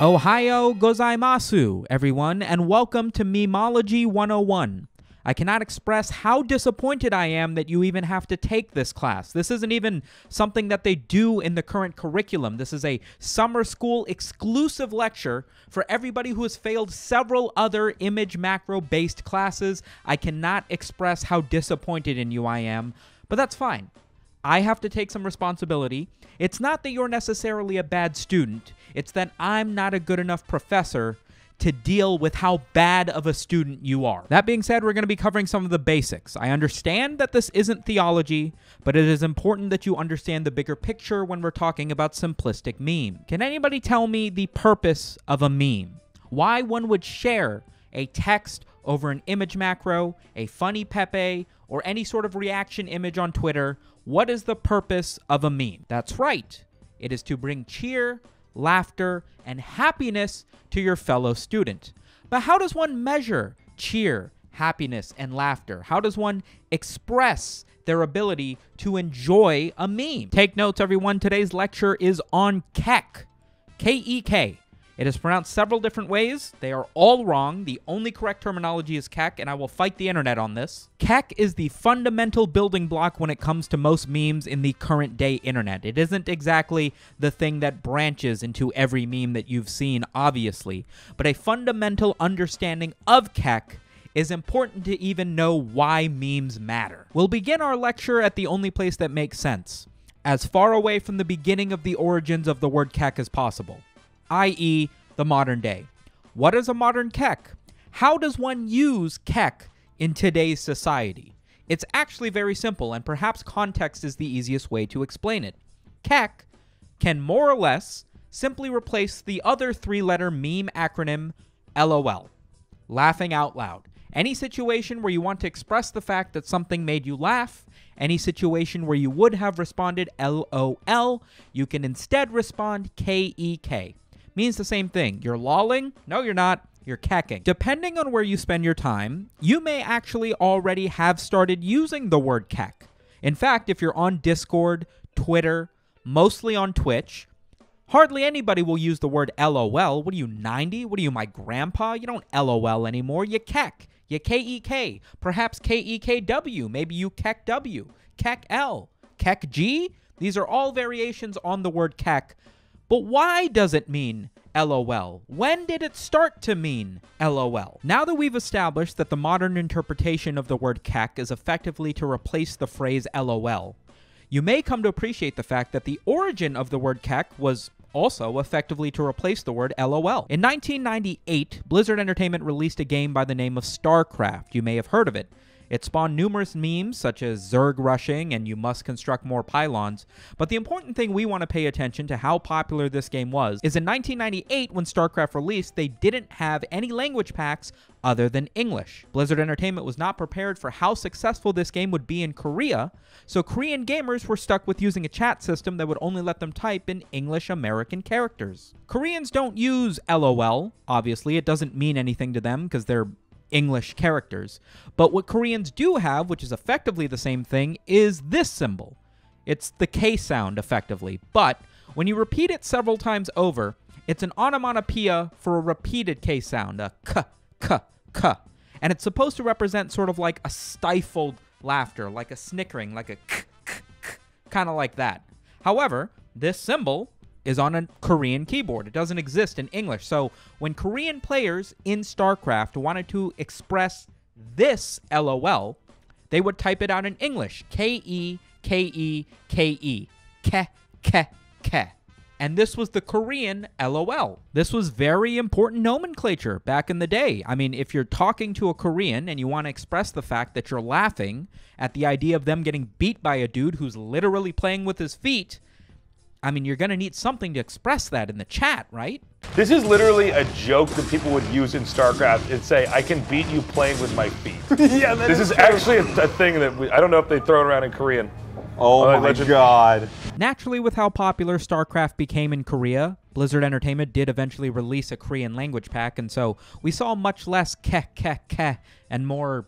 Ohayo gozaimasu, everyone, and welcome to Memology 101. I cannot express how disappointed I am that you even have to take this class. This isn't even something that they do in the current curriculum. This is a summer school exclusive lecture for everybody who has failed several other image macro-based classes. I cannot express how disappointed in you I am, but that's fine. I have to take some responsibility. It's not that you're necessarily a bad student. It's that I'm not a good enough professor to deal with how bad of a student you are. That being said, we're going to be covering some of the basics. I understand that this isn't theology, but it is important that you understand the bigger picture when we're talking about simplistic meme. Can anybody tell me the purpose of a meme? Why one would share a text over an image macro, a funny Pepe, or any sort of reaction image on Twitter? What is the purpose of a meme? That's right. It is to bring cheer, laughter, and happiness to your fellow student. But how does one measure cheer, happiness, and laughter? How does one express their ability to enjoy a meme? Take notes, everyone. Today's lecture is on Kek. K-E-K. It is pronounced several different ways. They are all wrong. The only correct terminology is Kek, and I will fight the internet on this. Kek is the fundamental building block when it comes to most memes in the current day internet. It isn't exactly the thing that branches into every meme that you've seen, obviously, but a fundamental understanding of Kek is important to even know why memes matter. We'll begin our lecture at the only place that makes sense, as far away from the beginning of the origins of the word Kek as possible, i.e. the modern day. What is a modern Kek? How does one use Kek in today's society? It's actually very simple, and perhaps context is the easiest way to explain it. Kek can more or less simply replace the other three-letter meme acronym LOL, laughing out loud. Any situation where you want to express the fact that something made you laugh, any situation where you would have responded LOL, you can instead respond KEK. Means the same thing. You're lolling? No, you're not. You're kecking. Depending on where you spend your time, you may actually already have started using the word kek. In fact, if you're on Discord, Twitter, mostly on Twitch, hardly anybody will use the word LOL. What are you, 90? What are you, my grandpa? You don't LOL anymore. You kek. You KEK. Perhaps KEKW. Maybe you KEKW. KEKL. KEKG. These are all variations on the word kek. But why does it mean LOL? When did it start to mean LOL? Now that we've established that the modern interpretation of the word kek is effectively to replace the phrase LOL, you may come to appreciate the fact that the origin of the word kek was also effectively to replace the word LOL. In 1998, Blizzard Entertainment released a game by the name of StarCraft. You may have heard of it. It spawned numerous memes, such as Zerg rushing and you must construct more pylons. But the important thing we want to pay attention to how popular this game was is in 1998, when StarCraft released, they didn't have any language packs other than English. Blizzard Entertainment was not prepared for how successful this game would be in Korea, so Korean gamers were stuck with using a chat system that would only let them type in English American characters. Koreans don't use LOL, obviously. It doesn't mean anything to them because they're English characters. But what Koreans do have, which is effectively the same thing, is this symbol. It's the K sound, effectively. But when you repeat it several times over, it's an onomatopoeia for a repeated K sound, a k, k, k. And it's supposed to represent sort of like a stifled laughter, like a snickering, like a k, k, k, kind of like that. However, this symbol is on a Korean keyboard. It doesn't exist in English. So when Korean players in StarCraft wanted to express this LOL, they would type it out in English. K-E-K-E-K-E. Ke, ke, ke. And this was the Korean LOL. This was very important nomenclature back in the day. I mean, if you're talking to a Korean and you want to express the fact that you're laughing at the idea of them getting beat by a dude who's literally playing with his feet, I mean, you're going to need something to express that in the chat, right? This is literally a joke that people would use in StarCraft and say, I can beat you playing with my feet. Yeah, this is actually a thing that I don't know if they throw it around in Korean. Oh my God. Naturally, with how popular StarCraft became in Korea, Blizzard Entertainment did eventually release a Korean language pack, and so we saw much less keh, keh, keh, and more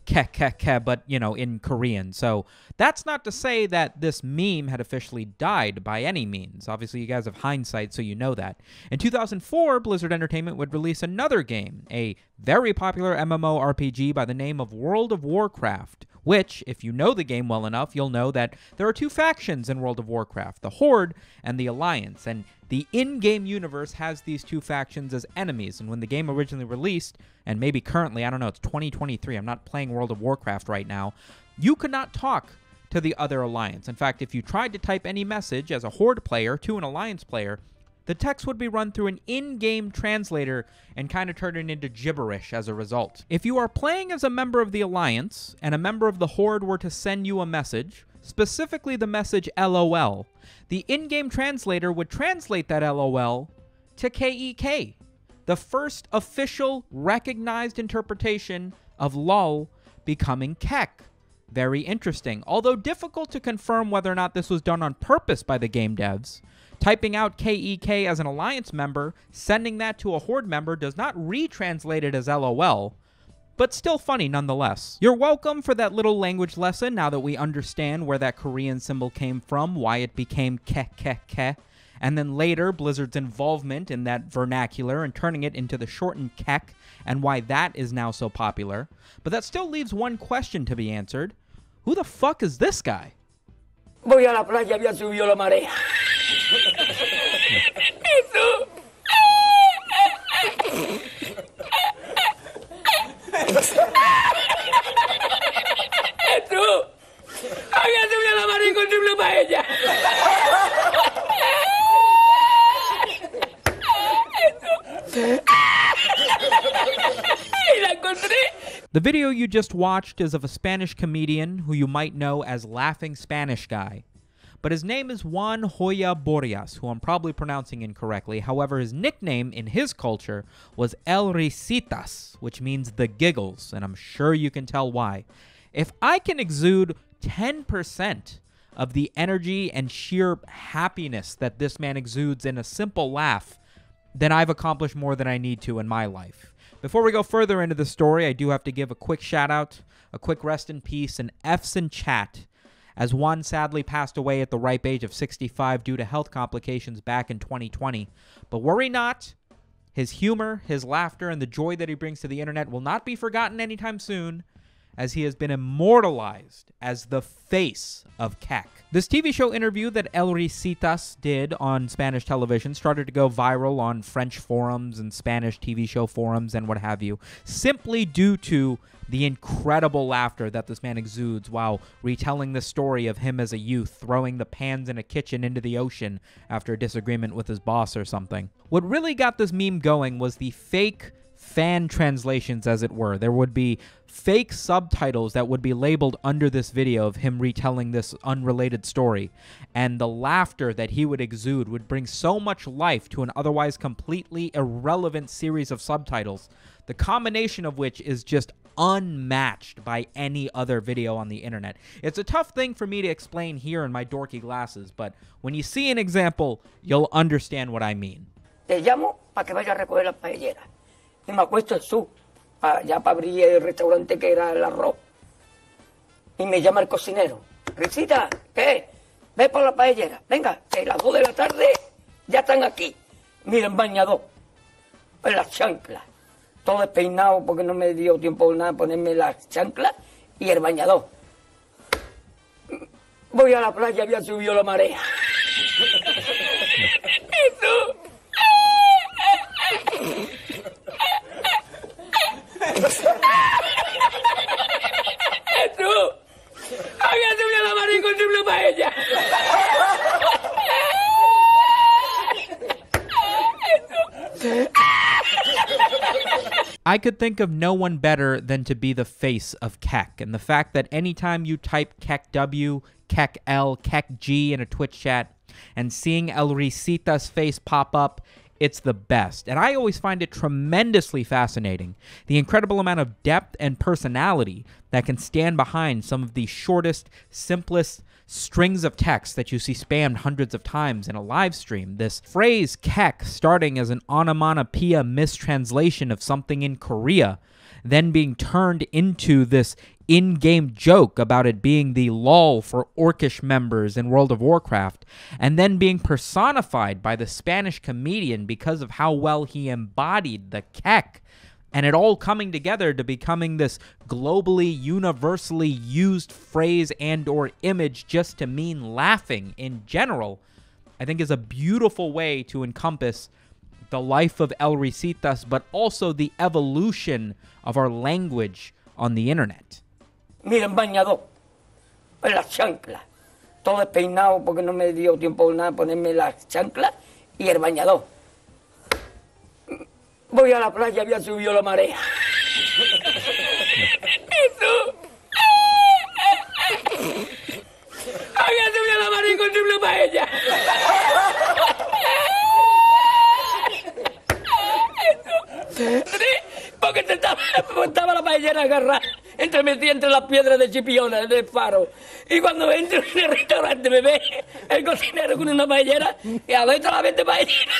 ke, but, you know, in Korean. So that's not to say that this meme had officially died by any means. Obviously, you guys have hindsight, so you know that. In 2004, Blizzard Entertainment would release another game, a very popular MMORPG by the name of World of Warcraft, which, if you know the game well enough, you'll know that there are two factions in World of Warcraft, the Horde and the Alliance, and the in-game universe has these two factions as enemies. And when the game originally released, and maybe currently, I don't know, it's 2023, I'm not playing World of Warcraft right now, you could not talk to the other Alliance. In fact, if you tried to type any message as a Horde player to an Alliance player, the text would be run through an in-game translator and kind of turn it into gibberish as a result. If you are playing as a member of the Alliance and a member of the Horde were to send you a message, specifically the message LOL, the in-game translator would translate that LOL to KEK, the first official recognized interpretation of LOL becoming Kek. Very interesting. Although difficult to confirm whether or not this was done on purpose by the game devs, typing out KEK as an Alliance member, sending that to a Horde member does not retranslate it as LOL, but still funny nonetheless. You're welcome for that little language lesson now that we understand where that Korean symbol came from, why it became ke, and then later Blizzard's involvement in that vernacular and turning it into the shortened Kek, and why that is now so popular. But that still leaves one question to be answered. Who the fuck is this guy? Voy a la playa, había subido la marea. The video you just watched is of a Spanish comedian who you might know as Laughing Spanish Guy. But his name is Juan Hoya Borjas, who I'm probably pronouncing incorrectly. However, his nickname in his culture was El Risitas, which means the giggles, and I'm sure you can tell why. If I can exude 10% of the energy and sheer happiness that this man exudes in a simple laugh, then I've accomplished more than I need to in my life. Before we go further into the story, I do have to give a quick shout out, a quick rest in peace, and F's in chat, as Juan sadly passed away at the ripe age of 65 due to health complications back in 2020. But worry not, his humor, his laughter, and the joy that he brings to the internet will not be forgotten anytime soon, as he has been immortalized as the face of Kek. This TV show interview that El Risitas did on Spanish television started to go viral on French forums and Spanish TV show forums and what have you, simply due to the incredible laughter that this man exudes while retelling the story of him as a youth throwing the pans in a kitchen into the ocean after a disagreement with his boss or something. What really got this meme going was the fake fan translations, as it were. There would be fake subtitles that would be labeled under this video of him retelling this unrelated story, and the laughter that he would exude would bring so much life to an otherwise completely irrelevant series of subtitles, the combination of which is just unmatched by any other video on the internet. It's a tough thing for me to explain here in my dorky glasses, but when you see an example, you'll understand what I mean. Te llamo para que vaya a recoger las paelleras. Y me acuesto en su, ya para abrir el restaurante que era el arroz. Y me llama el cocinero. Risita, ¿qué? Ve por la paellera. Venga, que las 2 de la tarde ya están aquí. Mira, en bañador, en las chanclas. Todo despeinado porque no me dio tiempo nada ponerme las chanclas y el bañador. Voy a la playa, había subido la marea. I could think of no one better than to be the face of Kek, and the fact that anytime you type KekW, KekL, KekG in a Twitch chat, and seeing El Risita's face pop up, it's the best. And I always find it tremendously fascinating, the incredible amount of depth and personality that can stand behind some of the shortest, simplest strings of text that you see spammed hundreds of times in a live stream. This phrase Kek, starting as an onomatopoeia mistranslation of something in Korea, then being turned into this in-game joke about it being the lol for orcish members in World of Warcraft, and then being personified by the Spanish comedian because of how well he embodied the Kek, and it all coming together to becoming this globally, universally used phrase and or image just to mean laughing in general, I think is a beautiful way to encompass the life of El Risitas, but also the evolution of our language on the internet. Miren, bañador, en las chanclas, todo despeinado porque no me dio tiempo nada ponerme las chanclas y el bañador. Voy a la playa, había subido la marea. Jesús. Había subido la marea y encontré una paella. Porque estaba la paellera agarrada, metida entre las piedras de Chipiona, del faro. Y cuando entro en el restaurante me ve el cocinero con una paellera y adentro la vende paellera.